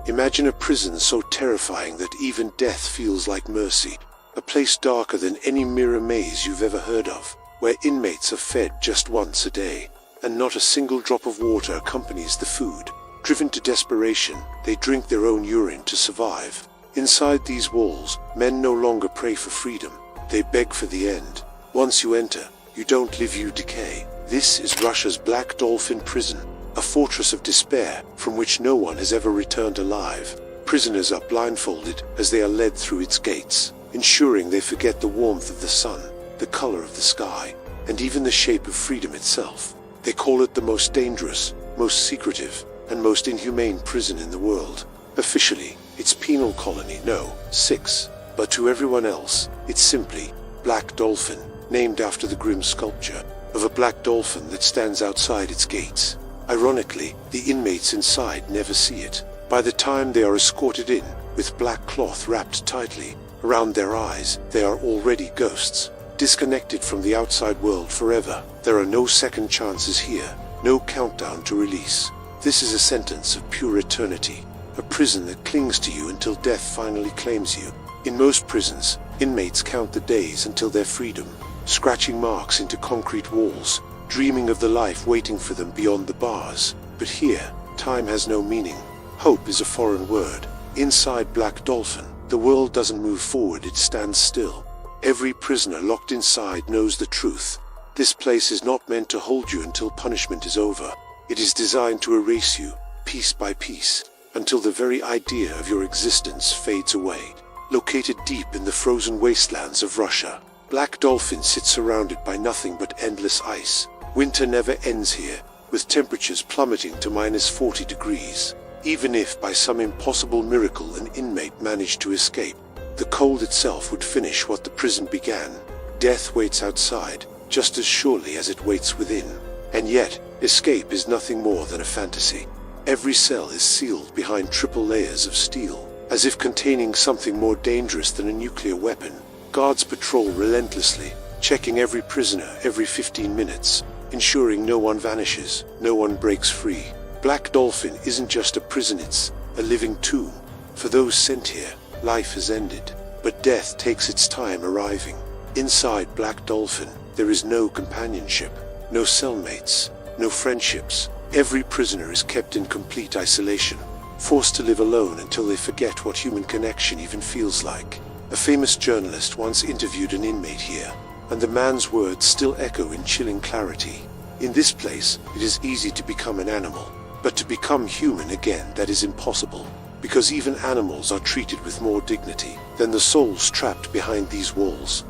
Imagine a prison so terrifying that even death feels like mercy. A place darker than any mirror maze you've ever heard of, where inmates are fed just once a day, and not a single drop of water accompanies the food. Driven to desperation, they drink their own urine to survive. Inside these walls, men no longer pray for freedom. They beg for the end. Once you enter, you don't live, you decay. This is Russia's Black Dolphin prison, a fortress of despair from which no one has ever returned alive. Prisoners are blindfolded as they are led through its gates, ensuring they forget the warmth of the sun, the color of the sky, and even the shape of freedom itself. They call it the most dangerous, most secretive, and most inhumane prison in the world. Officially, it's penal colony No. 6, but to everyone else, it's simply Black Dolphin, named after the grim sculpture of a black dolphin that stands outside its gates. Ironically, the inmates inside never see it. By the time they are escorted in, with black cloth wrapped tightly around their eyes, they are already ghosts, disconnected from the outside world forever. There are no second chances here, no countdown to release. This is a sentence of pure eternity, a prison that clings to you until death finally claims you. In most prisons, inmates count the days until their freedom, scratching marks into concrete walls, dreaming of the life waiting for them beyond the bars. But here, time has no meaning. Hope is a foreign word. Inside Black Dolphin, the world doesn't move forward, it stands still. Every prisoner locked inside knows the truth. This place is not meant to hold you until punishment is over. It is designed to erase you, piece by piece, until the very idea of your existence fades away. Located deep in the frozen wastelands of Russia, Black Dolphin sits surrounded by nothing but endless ice. Winter never ends here, with temperatures plummeting to -40 degrees. Even if by some impossible miracle an inmate managed to escape, the cold itself would finish what the prison began. Death waits outside, just as surely as it waits within. And yet, escape is nothing more than a fantasy. Every cell is sealed behind triple layers of steel, as if containing something more dangerous than a nuclear weapon. Guards patrol relentlessly, checking every prisoner every 15 minutes, ensuring no one vanishes, no one breaks free. Black Dolphin isn't just a prison, it's a living tomb. For those sent here, life has ended, but death takes its time arriving. Inside Black Dolphin, there is no companionship, no cellmates, no friendships. Every prisoner is kept in complete isolation, forced to live alone until they forget what human connection even feels like. A famous journalist once interviewed an inmate here, and the man's words still echo in chilling clarity. In this place, it is easy to become an animal, but to become human again, that is impossible, because even animals are treated with more dignity than the souls trapped behind these walls.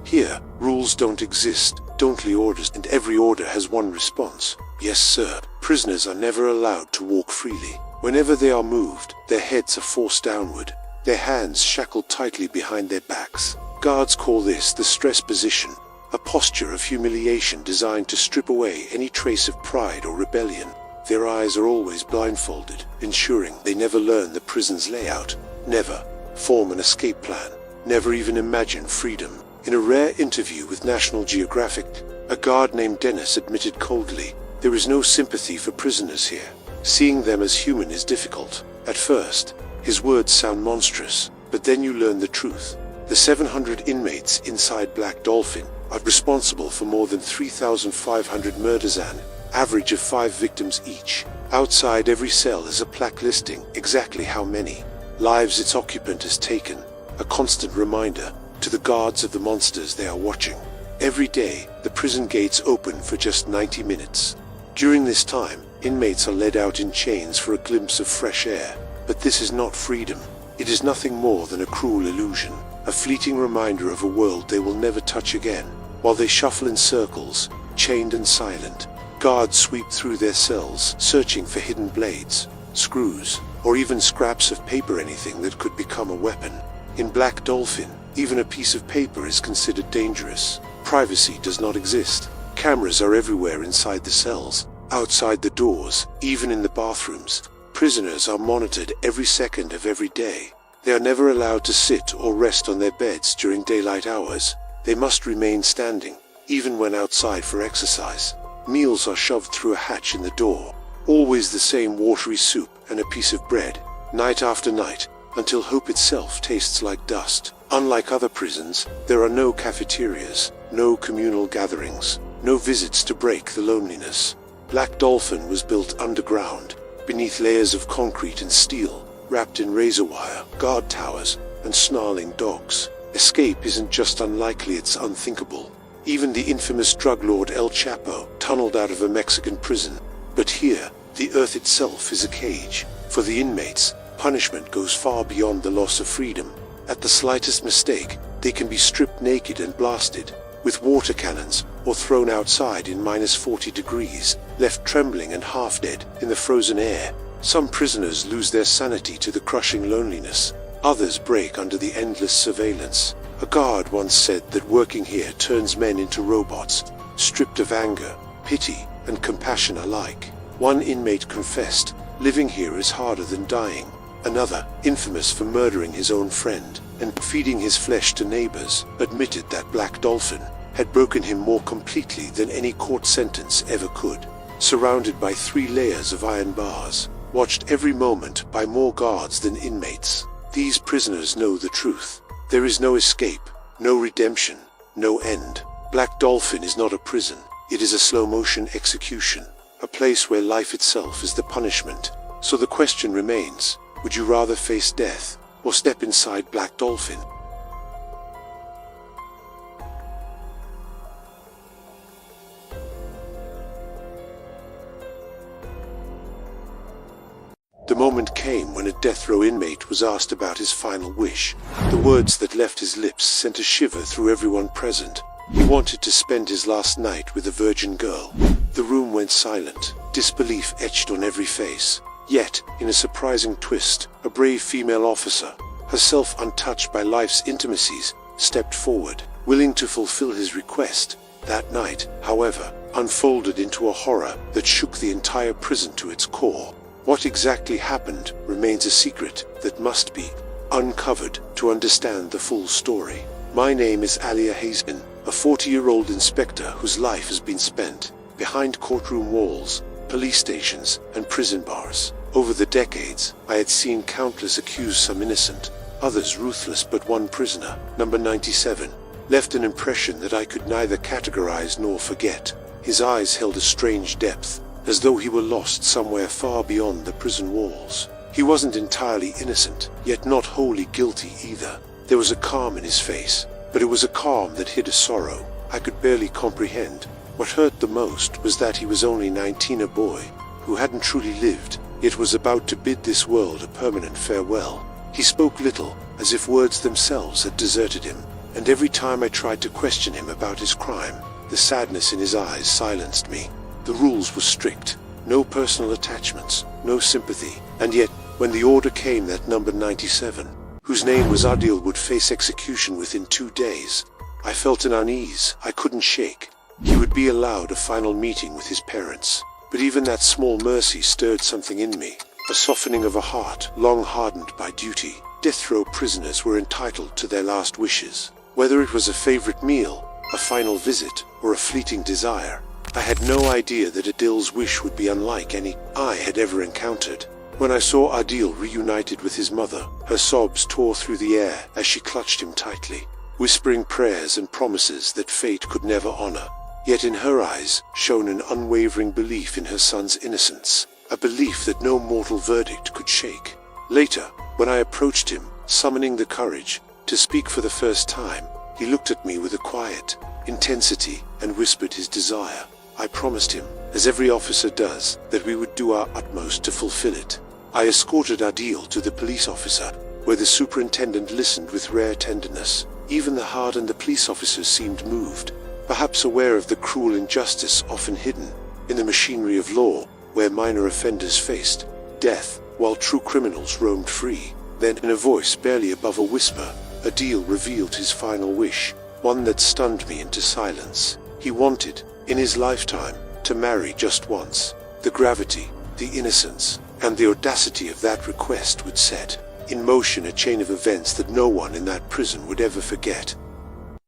Here, rules don't exist, only orders, and every order has one response: yes sir. Prisoners are never allowed to walk freely. Whenever they are moved, their heads are forced downward, their hands shackled tightly behind their backs. Guards call this the stress position, a posture of humiliation designed to strip away any trace of pride or rebellion. Their eyes are always blindfolded, ensuring they never learn the prison's layout, never form an escape plan, never even imagine freedom. In a rare interview with National Geographic, a guard named Dennis admitted coldly, "There is no sympathy for prisoners here. Seeing them as human is difficult." At first, his words sound monstrous, but then you learn the truth. The 700 inmates inside Black Dolphin are responsible for more than 3,500 murders, an average of 5 victims each. Outside every cell is a plaque listing exactly how many lives its occupant has taken, a constant reminder to the guards of the monsters they are watching. Every day, the prison gates open for just 90 minutes. During this time, inmates are led out in chains for a glimpse of fresh air. But this is not freedom. It is nothing more than a cruel illusion, a fleeting reminder of a world they will never touch again. While they shuffle in circles, chained and silent, guards sweep through their cells, searching for hidden blades, screws, or even scraps of paper, anything that could become a weapon. In Black Dolphin, even a piece of paper is considered dangerous. Privacy does not exist. Cameras are everywhere inside the cells, outside the doors, even in the bathrooms. Prisoners are monitored every second of every day. They are never allowed to sit or rest on their beds during daylight hours. They must remain standing, even when outside for exercise. Meals are shoved through a hatch in the door. Always the same watery soup and a piece of bread. night after night, until hope itself tastes like dust. Unlike other prisons, there are no cafeterias, no communal gatherings, no visits to break the loneliness. Black Dolphin was built underground, beneath layers of concrete and steel, wrapped in razor wire, guard towers, and snarling dogs. Escape isn't just unlikely, it's unthinkable. Even the infamous drug lord El Chapo tunneled out of a Mexican prison. But here, the earth itself is a cage. For the inmates, punishment goes far beyond the loss of freedom. At the slightest mistake, they can be stripped naked and blasted with water cannons, or thrown outside in -40 degrees, left trembling and half dead in the frozen air. Some prisoners lose their sanity to the crushing loneliness. Others break under the endless surveillance. A guard once said that working here turns men into robots, stripped of anger, pity, and compassion alike. One inmate confessed, living here is harder than dying. Another, infamous for murdering his own friend and feeding his flesh to neighbors, admitted that Black Dolphin had broken him more completely than any court sentence ever could. Surrounded by 3 layers of iron bars, watched every moment by more guards than inmates, these prisoners know the truth. There is no escape, no redemption, no end. Black Dolphin is not a prison, it is a slow-motion execution, a place where life itself is the punishment. So the question remains, would you rather face death, or step inside Black Dolphin? The moment came when a death row inmate was asked about his final wish. The words that left his lips sent a shiver through everyone present. He wanted to spend his last night with a virgin girl. The room went silent, disbelief etched on every face. Yet, in a surprising twist, a brave female officer, herself untouched by life's intimacies, stepped forward, willing to fulfill his request. That night, however, unfolded into a horror that shook the entire prison to its core. What exactly happened remains a secret that must be uncovered to understand the full story. My name is Alia Hazen, a 40-year-old inspector whose life has been spent behind courtroom walls, police stations, and prison bars. Over the decades, I had seen countless accused, some innocent, others ruthless, but one prisoner, number 97, left an impression that I could neither categorize nor forget. His eyes held a strange depth, as though he were lost somewhere far beyond the prison walls. He wasn't entirely innocent, yet not wholly guilty either. There was a calm in his face, but it was a calm that hid a sorrow I could barely comprehend. What hurt the most was that he was only 19, a boy who hadn't truly lived, yet was about to bid this world a permanent farewell. He spoke little, as if words themselves had deserted him, and every time I tried to question him about his crime, the sadness in his eyes silenced me. The rules were strict, no personal attachments, no sympathy, and yet, when the order came that number 97, whose name was Adil, would face execution within 2 days, I felt an unease I couldn't shake. He would be allowed a final meeting with his parents, but even that small mercy stirred something in me, a softening of a heart long hardened by duty. Death row prisoners were entitled to their last wishes, whether it was a favorite meal, a final visit, or a fleeting desire. I had no idea that Adil's wish would be unlike any I had ever encountered. When I saw Adil reunited with his mother, her sobs tore through the air as she clutched him tightly, whispering prayers and promises that fate could never honor. Yet in her eyes shone an unwavering belief in her son's innocence, a belief that no mortal verdict could shake. Later, when I approached him, summoning the courage to speak for the first time, he looked at me with a quiet intensity and whispered his desire. I promised him, as every officer does, that we would do our utmost to fulfill it. I escorted Adil to the police officer, where the superintendent listened with rare tenderness. Even the hardened police officers seemed moved, perhaps aware of the cruel injustice often hidden in the machinery of law, where minor offenders faced death, while true criminals roamed free. Then, in a voice barely above a whisper, Adil revealed his final wish, one that stunned me into silence. He wanted, in his lifetime, to marry just once. The gravity, the innocence, and the audacity of that request would set in motion a chain of events that no one in that prison would ever forget.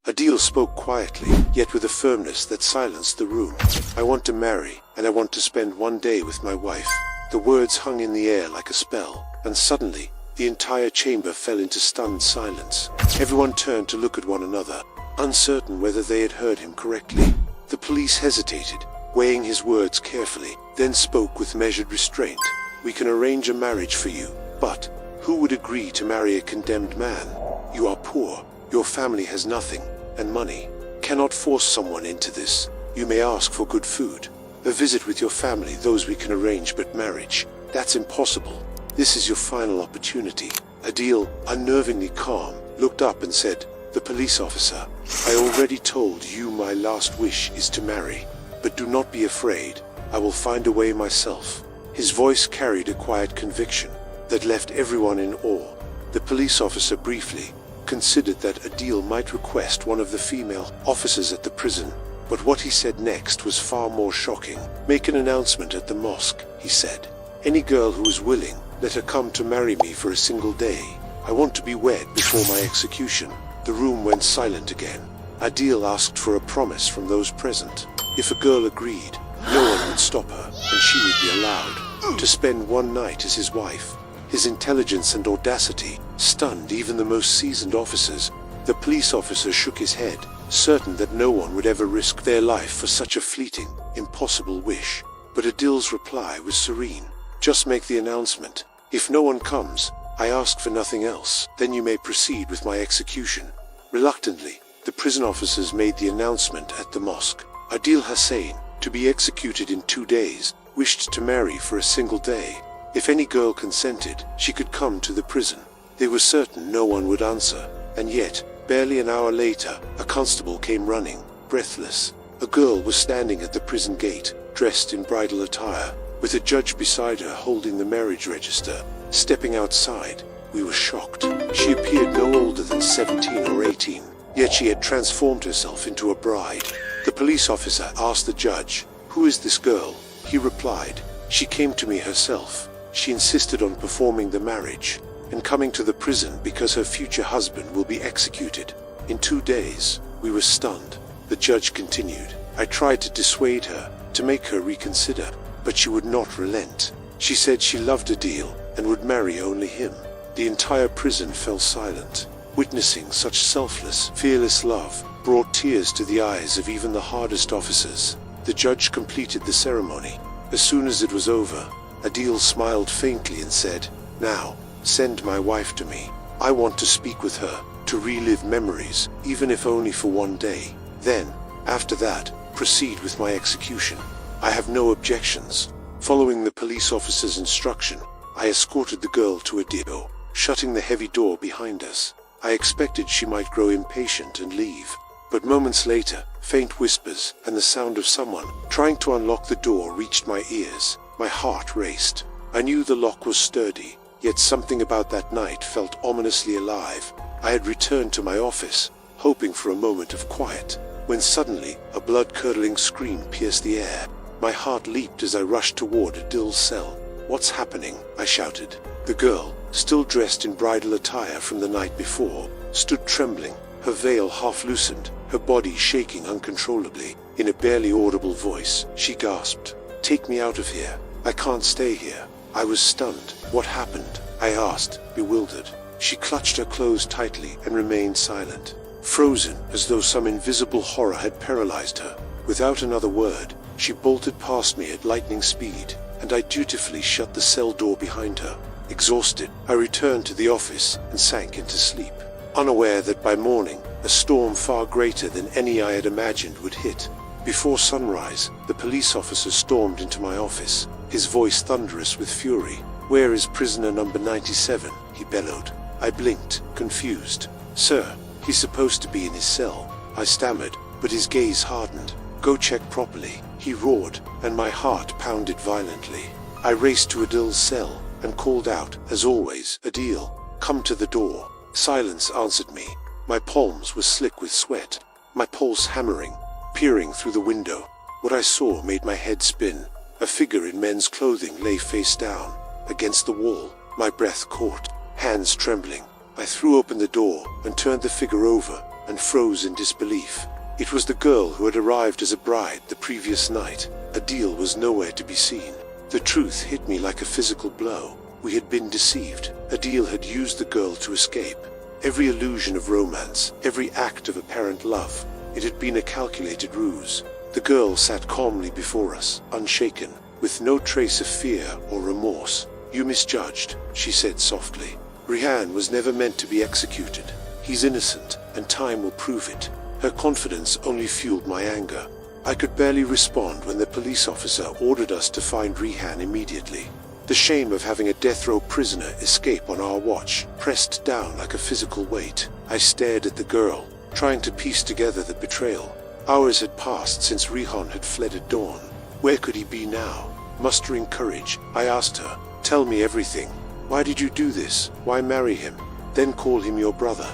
Adil spoke quietly, yet with a firmness that silenced the room. I want to marry, and I want to spend one day with my wife. The words hung in the air like a spell, and suddenly, the entire chamber fell into stunned silence. Everyone turned to look at one another, uncertain whether they had heard him correctly. The police hesitated, weighing his words carefully, then spoke with measured restraint. "We can arrange a marriage for you, but who would agree to marry a condemned man? You are poor, your family has nothing, and money. Cannot force someone into this. You may ask for good food, a visit with your family, those we can arrange, but marriage, that's impossible. This is your final opportunity." Adil, unnervingly calm, looked up and said, "The police officer, I already told you my last wish is to marry. But do not be afraid, I will find a way myself." His voice carried a quiet conviction that left everyone in awe. The police officer briefly considered that Adil might request one of the female officers at the prison, but what he said next was far more shocking. "Make an announcement at the mosque," he said. "Any girl who is willing, let her come to marry me for a single day. I want to be wed before my execution." The room went silent again. Adil asked for a promise from those present. If a girl agreed, no one would stop her, and she would be allowed to spend one night as his wife. His intelligence and audacity stunned even the most seasoned officers. The police officer shook his head, certain that no one would ever risk their life for such a fleeting, impossible wish. But Adil's reply was serene. "Just make the announcement. If no one comes, I ask for nothing else. Then you may proceed with my execution." Reluctantly, the prison officers made the announcement at the mosque. Adil Hussein, to be executed in 2 days, wished to marry for a single day. If any girl consented, she could come to the prison. They were certain no one would answer, and yet, barely an hour later, a constable came running, breathless. A girl was standing at the prison gate, dressed in bridal attire, with a judge beside her holding the marriage register. Stepping outside, we were shocked. She appeared no older than 17 or 18, yet she had transformed herself into a bride. The police officer asked the judge, "Who is this girl?" He replied, "She came to me herself. She insisted on performing the marriage and coming to the prison because her future husband will be executed in 2 days." We were stunned. The judge continued, "I tried to dissuade her, to make her reconsider, but she would not relent. She said she loved Adil and would marry only him." The entire prison fell silent. Witnessing such selfless, fearless love brought tears to the eyes of even the hardest officers. The judge completed the ceremony. As soon as it was over, Adil smiled faintly and said, "Now, send my wife to me. I want to speak with her, to relive memories, even if only for 1 day. Then, after that, proceed with my execution. I have no objections." Following the police officer's instruction, I escorted the girl to Adil, shutting the heavy door behind us. I expected she might grow impatient and leave, but moments later, faint whispers and the sound of someone trying to unlock the door reached my ears. My heart raced. I knew the lock was sturdy, yet something about that night felt ominously alive. I had returned to my office, hoping for a moment of quiet, when suddenly a blood-curdling scream pierced the air. My heart leaped as I rushed toward Adil's cell. "What's happening?" I shouted. The girl, still dressed in bridal attire from the night before, stood trembling, her veil half loosened, her body shaking uncontrollably. In a barely audible voice, she gasped, "Take me out of here. I can't stay here." I was stunned. "What happened?" I asked, bewildered. She clutched her clothes tightly and remained silent, frozen as though some invisible horror had paralyzed her. Without another word, she bolted past me at lightning speed, and I dutifully shut the cell door behind her. Exhausted, I returned to the office and sank into sleep, unaware that by morning, a storm far greater than any I had imagined would hit. Before sunrise, the police officer stormed into my office, his voice thunderous with fury. "Where is prisoner number 97? he bellowed. I blinked, confused. "Sir, he's supposed to be in his cell," I stammered, but his gaze hardened. "Go check properly," he roared, and my heart pounded violently. I raced to Adil's cell and called out, as always, "Adil, come to the door." Silence answered me. My palms were slick with sweat, my pulse hammering. Peering through the window, what I saw made my head spin. A figure in men's clothing lay face down against the wall, my breath caught, hands trembling. I threw open the door and turned the figure over and froze in disbelief. It was the girl who had arrived as a bride the previous night. Adil was nowhere to be seen. The truth hit me like a physical blow. We had been deceived. Adil had used the girl to escape. Every illusion of romance, every act of apparent love, it had been a calculated ruse. The girl sat calmly before us, unshaken, with no trace of fear or remorse. "You misjudged," she said softly. "Rihan was never meant to be executed. He's innocent, and time will prove it." Her confidence only fueled my anger. I could barely respond when the police officer ordered us to find Rihan immediately. The shame of having a death row prisoner escape on our watch pressed down like a physical weight. I stared at the girl, trying to piece together the betrayal. Hours had passed since Rihan had fled at dawn. Where could he be now? Mustering courage, I asked her, "Tell me everything. Why did you do this? Why marry him? Then call him your brother?"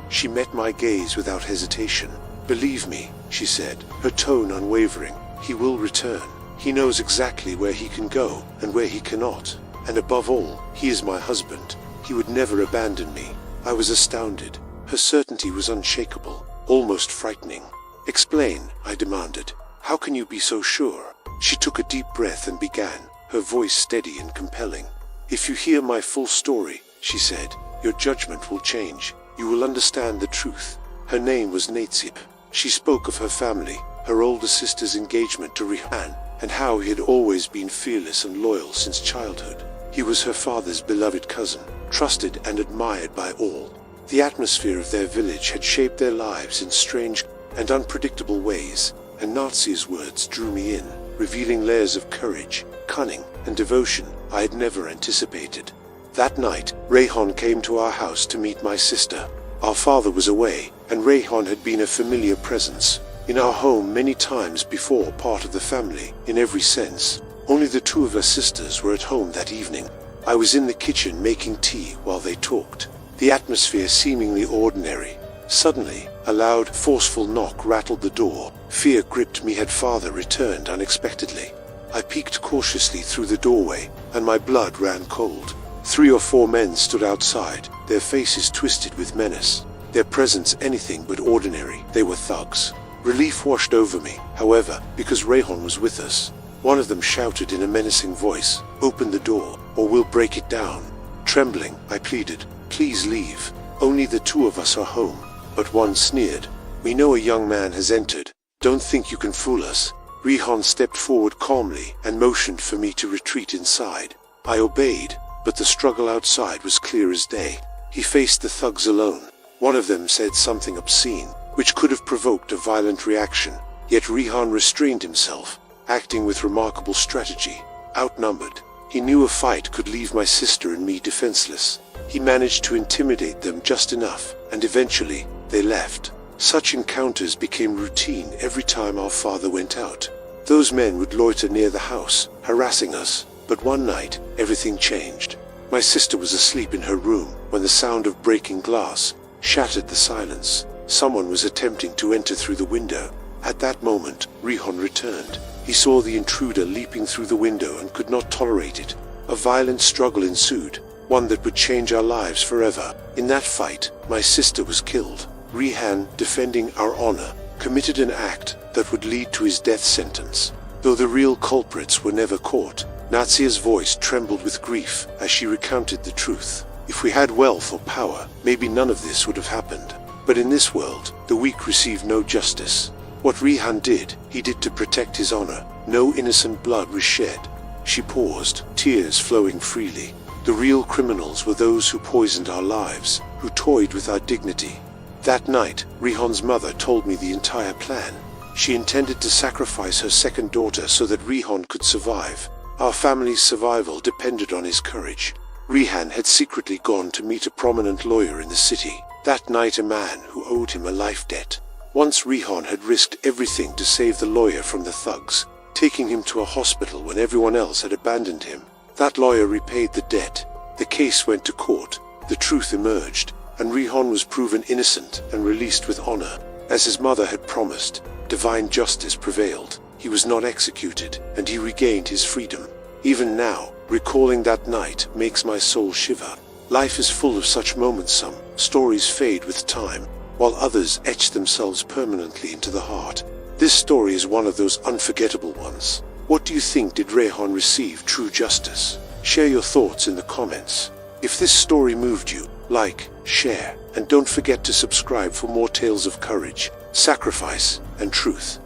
She met my gaze without hesitation. "Believe me," she said, her tone unwavering. "He will return. He knows exactly where he can go and where he cannot. And above all, he is my husband. He would never abandon me." I was astounded. Her certainty was unshakable, almost frightening. "Explain," I demanded. "How can you be so sure?" She took a deep breath and began, her voice steady and compelling. "If you hear my full story," she said, "your judgment will change. You will understand the truth." Her name was Natsip. She spoke of her family, her older sister's engagement to Rihan, and how he had always been fearless and loyal since childhood. He was her father's beloved cousin, trusted and admired by all. The atmosphere of their village had shaped their lives in strange and unpredictable ways, and Natsi's words drew me in, revealing layers of courage, cunning, and devotion I had never anticipated. That night, Rayhan came to our house to meet my sister. Our father was away, and Rayhan had been a familiar presence in our home many times before, part of the family, in every sense. Only the two of us sisters were at home that evening. I was in the kitchen making tea while they talked, the atmosphere seemingly ordinary. Suddenly, a loud, forceful knock rattled the door. Fear gripped me. Had father returned unexpectedly? I peeked cautiously through the doorway, and my blood ran cold. 3 or 4 men stood outside, their faces twisted with menace, their presence anything but ordinary. They were thugs. Relief washed over me, however, because Rayhan was with us. One of them shouted in a menacing voice, "Open the door, or we'll break it down." Trembling, I pleaded, "Please leave. Only the two of us are home." But one sneered, "We know a young man has entered. Don't think you can fool us." Rayhan stepped forward calmly and motioned for me to retreat inside. I obeyed, but the struggle outside was clear as day. He faced the thugs alone. One of them said something obscene, which could have provoked a violent reaction, yet Rayhan restrained himself, acting with remarkable strategy. Outnumbered, he knew a fight could leave my sister and me defenseless. He managed to intimidate them just enough, and eventually, they left. Such encounters became routine every time our father went out. Those men would loiter near the house, harassing us, but one night, everything changed. My sister was asleep in her room when the sound of breaking glass shattered the silence. Someone was attempting to enter through the window. At that moment, Rayhan returned. He saw the intruder leaping through the window and could not tolerate it. A violent struggle ensued, one that would change our lives forever. In that fight, my sister was killed. Rayhan, defending our honor, committed an act that would lead to his death sentence. Though the real culprits were never caught, Natsia's voice trembled with grief as she recounted the truth. If we had wealth or power, maybe none of this would have happened. But in this world, the weak receive no justice. What Rayhan did, he did to protect his honor. No innocent blood was shed. She paused, tears flowing freely. The real criminals were those who poisoned our lives, who toyed with our dignity. That night, Rayhan's mother told me the entire plan. She intended to sacrifice her second daughter so that Rayhan could survive. Our family's survival depended on his courage. Rayhan had secretly gone to meet a prominent lawyer in the city. That night, a man who owed him a life debt. Once Rayhan had risked everything to save the lawyer from the thugs, taking him to a hospital when everyone else had abandoned him. That lawyer repaid the debt. The case went to court. The truth emerged, and Rayhan was proven innocent and released with honor. As his mother had promised, divine justice prevailed. He was not executed, and he regained his freedom. Even now, recalling that night makes my soul shiver. Life is full of such moments. Some stories fade with time, while others etch themselves permanently into the heart. This story is one of those unforgettable ones. What do you think? Did Rayhan receive true justice? Share your thoughts in the comments. If this story moved you, like, share, and don't forget to subscribe for more tales of courage, sacrifice, and truth.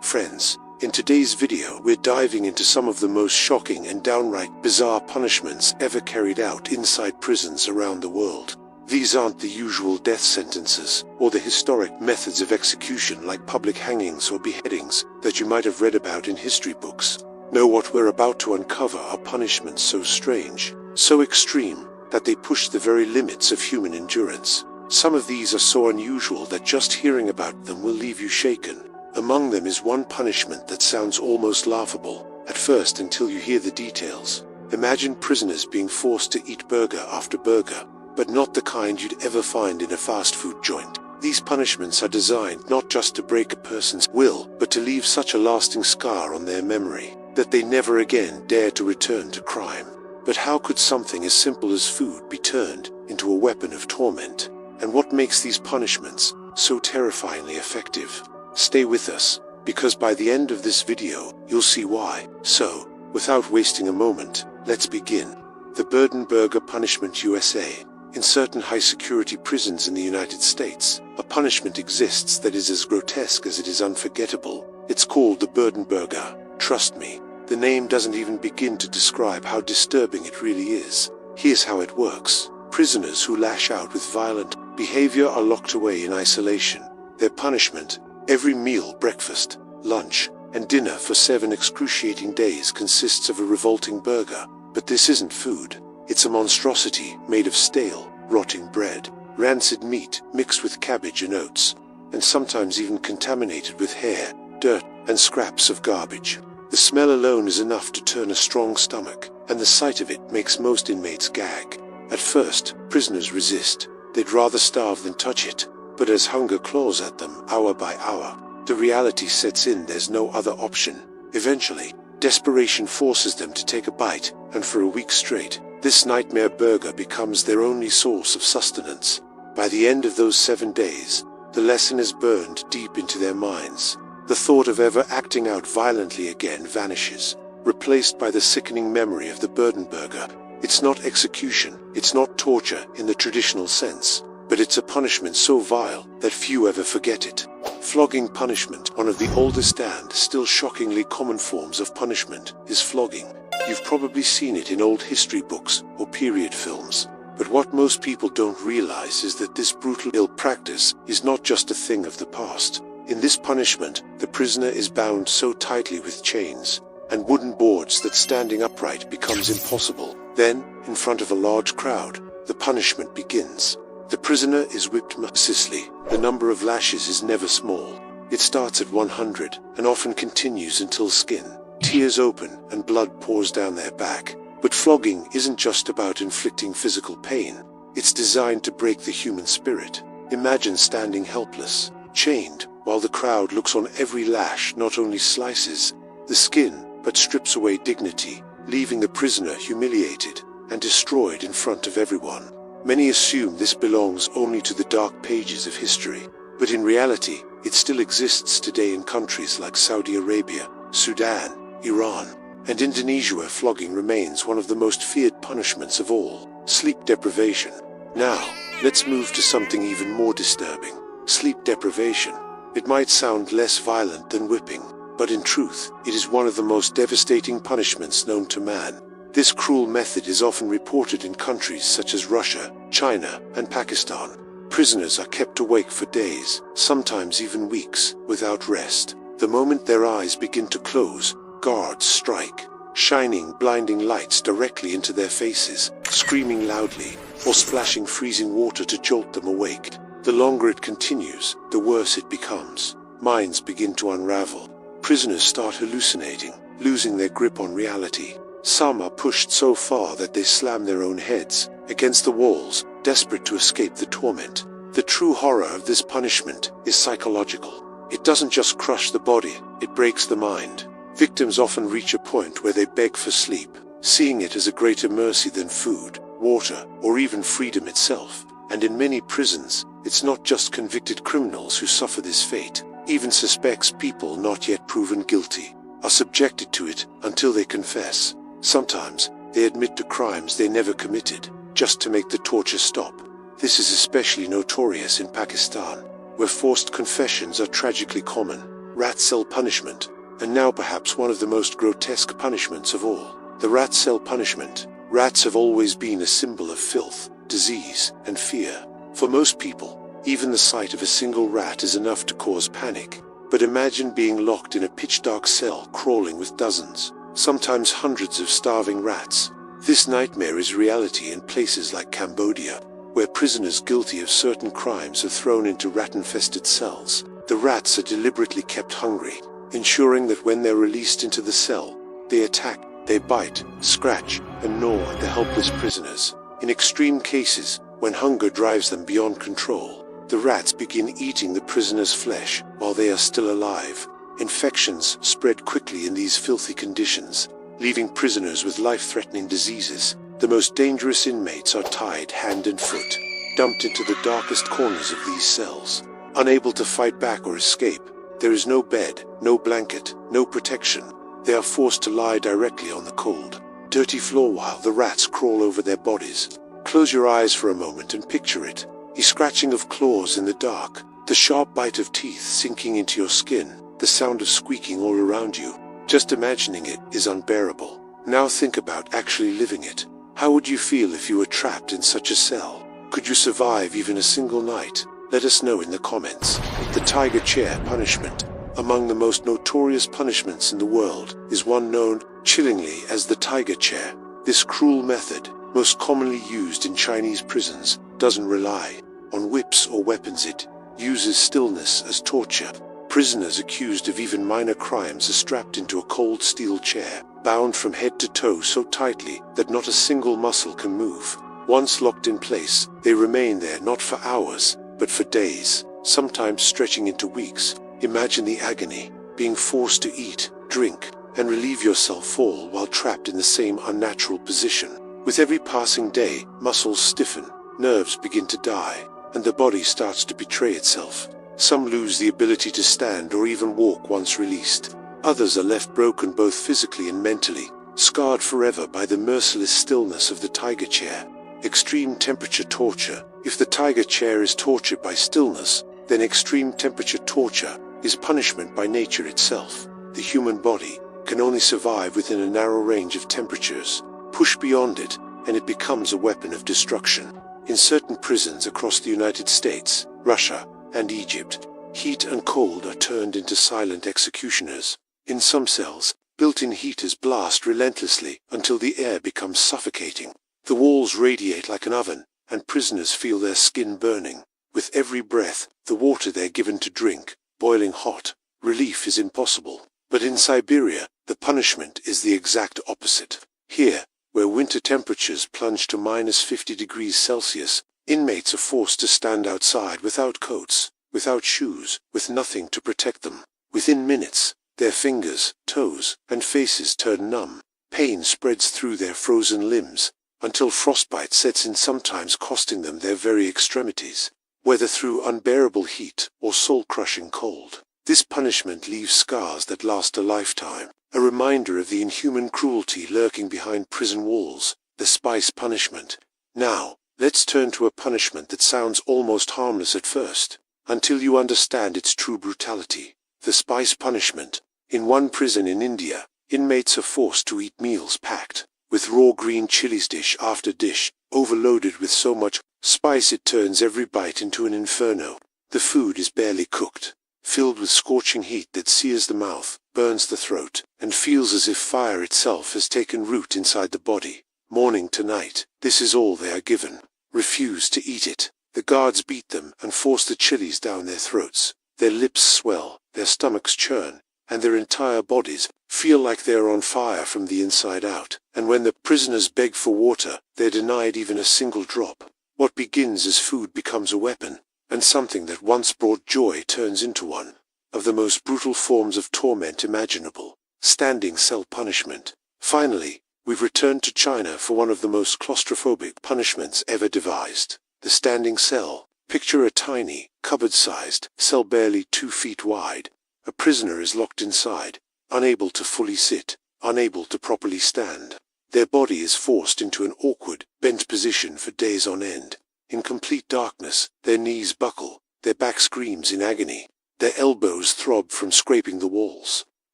Friends, in today's video we're diving into some of the most shocking and downright bizarre punishments ever carried out inside prisons around the world. These aren't the usual death sentences, or the historic methods of execution like public hangings or beheadings that you might have read about in history books. No, what we're about to uncover are punishments so strange, so extreme, that they push the very limits of human endurance. Some of these are so unusual that just hearing about them will leave you shaken. Among them is one punishment that sounds almost laughable at first until you hear the details. Imagine prisoners being forced to eat burger after burger, but not the kind you'd ever find in a fast food joint. These punishments are designed not just to break a person's will, but to leave such a lasting scar on their memory that they never again dare to return to crime. But how could something as simple as food be turned into a weapon of torment? And what makes these punishments so terrifyingly effective? Stay with us, because by the end of this video, you'll see why. So, without wasting a moment, let's begin. The Burden Burger Punishment USA. In certain high-security prisons in the United States, a punishment exists that is as grotesque as it is unforgettable. It's called the Burden Burger. Trust me, the name doesn't even begin to describe how disturbing it really is. Here's how it works. Prisoners who lash out with violent behavior are locked away in isolation. Their punishment: every meal, breakfast, lunch, and dinner for 7 excruciating days consists of a revolting burger. But this isn't food. It's a monstrosity made of stale, rotting bread, rancid meat mixed with cabbage and oats, and sometimes even contaminated with hair, dirt, and scraps of garbage. The smell alone is enough to turn a strong stomach, and the sight of it makes most inmates gag. At first, prisoners resist. They'd rather starve than touch it. But as hunger claws at them hour by hour, the reality sets in. There's no other option. Eventually, desperation forces them to take a bite, and for a week straight, this nightmare burger becomes their only source of sustenance. By the end of those 7 days, the lesson is burned deep into their minds. The thought of ever acting out violently again vanishes, replaced by the sickening memory of the Burden Burger. It's not execution, it's not torture in the traditional sense, but it's a punishment so vile that few ever forget it. Flogging punishment. One of the oldest and still shockingly common forms of punishment is flogging. You've probably seen it in old history books or period films. But what most people don't realize is that this brutal ill practice is not just a thing of the past. In this punishment, the prisoner is bound so tightly with chains and wooden boards that standing upright becomes impossible. Then, in front of a large crowd, the punishment begins. The prisoner is whipped mercilessly. The number of lashes is never small. It starts at 100 and often continues until skin tears open and blood pours down their back. But flogging isn't just about inflicting physical pain. It's designed to break the human spirit. Imagine standing helpless, chained, while the crowd looks on. Every lash not only slices the skin, but strips away dignity, leaving the prisoner humiliated and destroyed in front of everyone. Many assume this belongs only to the dark pages of history, but in reality, it still exists today in countries like Saudi Arabia, Sudan, Iran, and Indonesia, where flogging remains one of the most feared punishments of all. Sleep deprivation. Now, let's move to something even more disturbing. Sleep deprivation. It might sound less violent than whipping, but in truth, it is one of the most devastating punishments known to man. This cruel method is often reported in countries such as Russia, China, and Pakistan. Prisoners are kept awake for days, sometimes even weeks, without rest. The moment their eyes begin to close, guards strike, shining blinding lights directly into their faces, screaming loudly, or splashing freezing water to jolt them awake. The longer it continues, the worse it becomes. Minds begin to unravel. Prisoners start hallucinating, losing their grip on reality. Some are pushed so far that they slam their own heads against the walls, desperate to escape the torment. The true horror of this punishment is psychological. It doesn't just crush the body, it breaks the mind. Victims often reach a point where they beg for sleep, seeing it as a greater mercy than food, water, or even freedom itself. And in many prisons, it's not just convicted criminals who suffer this fate. Even suspects, people not yet proven guilty, are subjected to it until they confess. Sometimes, they admit to crimes they never committed, just to make the torture stop. This is especially notorious in Pakistan, where forced confessions are tragically common. Rat cell punishment, and now perhaps one of the most grotesque punishments of all. The rat cell punishment. Rats have always been a symbol of filth, disease, and fear. For most people, even the sight of a single rat is enough to cause panic. But imagine being locked in a pitch-dark cell crawling with dozens, sometimes hundreds of starving rats. This nightmare is reality in places like Cambodia, where prisoners guilty of certain crimes are thrown into rat-infested cells. The rats are deliberately kept hungry, ensuring that when they're released into the cell, they attack, they bite, scratch, and gnaw at the helpless prisoners. In extreme cases, when hunger drives them beyond control, the rats begin eating the prisoners' flesh while they are still alive. Infections spread quickly in these filthy conditions, leaving prisoners with life-threatening diseases. The most dangerous inmates are tied hand and foot, dumped into the darkest corners of these cells. Unable to fight back or escape, there is no bed, no blanket, no protection. They are forced to lie directly on the cold, dirty floor while the rats crawl over their bodies. Close your eyes for a moment and picture it. The scratching of claws in the dark, the sharp bite of teeth sinking into your skin, the sound of squeaking all around you. Just imagining it is unbearable. Now think about actually living it. How would you feel if you were trapped in such a cell? Could you survive even a single night? Let us know in the comments. The tiger chair punishment. Among the most notorious punishments in the world is one known, chillingly, as the tiger chair. This cruel method, most commonly used in Chinese prisons, doesn't rely on whips or weapons. It uses stillness as torture. Prisoners accused of even minor crimes are strapped into a cold steel chair, bound from head to toe so tightly that not a single muscle can move. Once locked in place, they remain there not for hours, but for days, sometimes stretching into weeks. Imagine the agony, being forced to eat, drink, and relieve yourself all while trapped in the same unnatural position. With every passing day, muscles stiffen, nerves begin to die, and the body starts to betray itself. Some lose the ability to stand or even walk once released. Others are left broken both physically and mentally, scarred forever by the merciless stillness of the tiger chair. Extreme temperature torture. If the tiger chair is torture by stillness, then extreme temperature torture is punishment by nature itself. The human body can only survive within a narrow range of temperatures. Push beyond it, and it becomes a weapon of destruction. In certain prisons across the United States, Russia, and Egypt, heat and cold are turned into silent executioners. In some cells, built-in heaters blast relentlessly until the air becomes suffocating. The walls radiate like an oven, and prisoners feel their skin burning. With every breath, the water they're given to drink, boiling hot. Relief is impossible. But in Siberia, the punishment is the exact opposite. Here, where winter temperatures plunge to -50 degrees Celsius, inmates are forced to stand outside without coats, without shoes, with nothing to protect them. Within minutes, their fingers, toes, and faces turn numb. Pain spreads through their frozen limbs, until frostbite sets in, sometimes costing them their very extremities, whether through unbearable heat or soul-crushing cold. This punishment leaves scars that last a lifetime, a reminder of the inhuman cruelty lurking behind prison walls, the spice punishment. Now, let's turn to a punishment that sounds almost harmless at first, until you understand its true brutality. The spice punishment. In one prison in India, inmates are forced to eat meals packed with raw green chilies, dish after dish, overloaded with so much spice it turns every bite into an inferno. The food is barely cooked, filled with scorching heat that sears the mouth, burns the throat, and feels as if fire itself has taken root inside the body. Morning to night, this is all they are given. Refuse to eat it. The guards beat them and force the chilies down their throats. Their lips swell, their stomachs churn, and their entire bodies feel like they are on fire from the inside out. And when the prisoners beg for water, they're denied even a single drop. What begins as food becomes a weapon, and something that once brought joy turns into one of the most brutal forms of torment imaginable. Standing cell punishment. Finally, we've returned to China for one of the most claustrophobic punishments ever devised. The standing cell. Picture a tiny, cupboard-sized cell barely 2 feet wide. A prisoner is locked inside, unable to fully sit, unable to properly stand. Their body is forced into an awkward, bent position for days on end. In complete darkness, their knees buckle, their back screams in agony, their elbows throb from scraping the walls.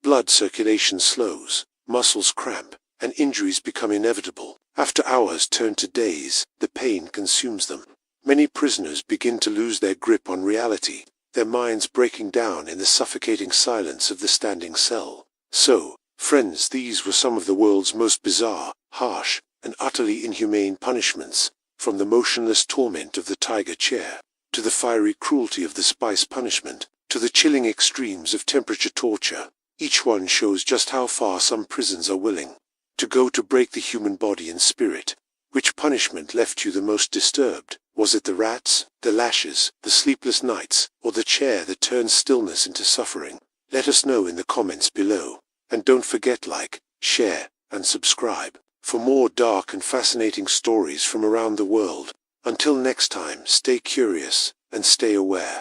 Blood circulation slows, muscles cramp, and injuries become inevitable. After hours turn to days, the pain consumes them. Many prisoners begin to lose their grip on reality, their minds breaking down in the suffocating silence of the standing cell. So, friends, these were some of the world's most bizarre, harsh, and utterly inhumane punishments, from the motionless torment of the tiger chair, to the fiery cruelty of the spice punishment, to the chilling extremes of temperature torture. Each one shows just how far some prisons are willing to go to break the human body and spirit. Which punishment left you the most disturbed? Was it the rats, the lashes, the sleepless nights, or the chair that turns stillness into suffering? Let us know in the comments below. And don't forget, like, share, and subscribe for more dark and fascinating stories from around the world. Until next time, stay curious and stay aware.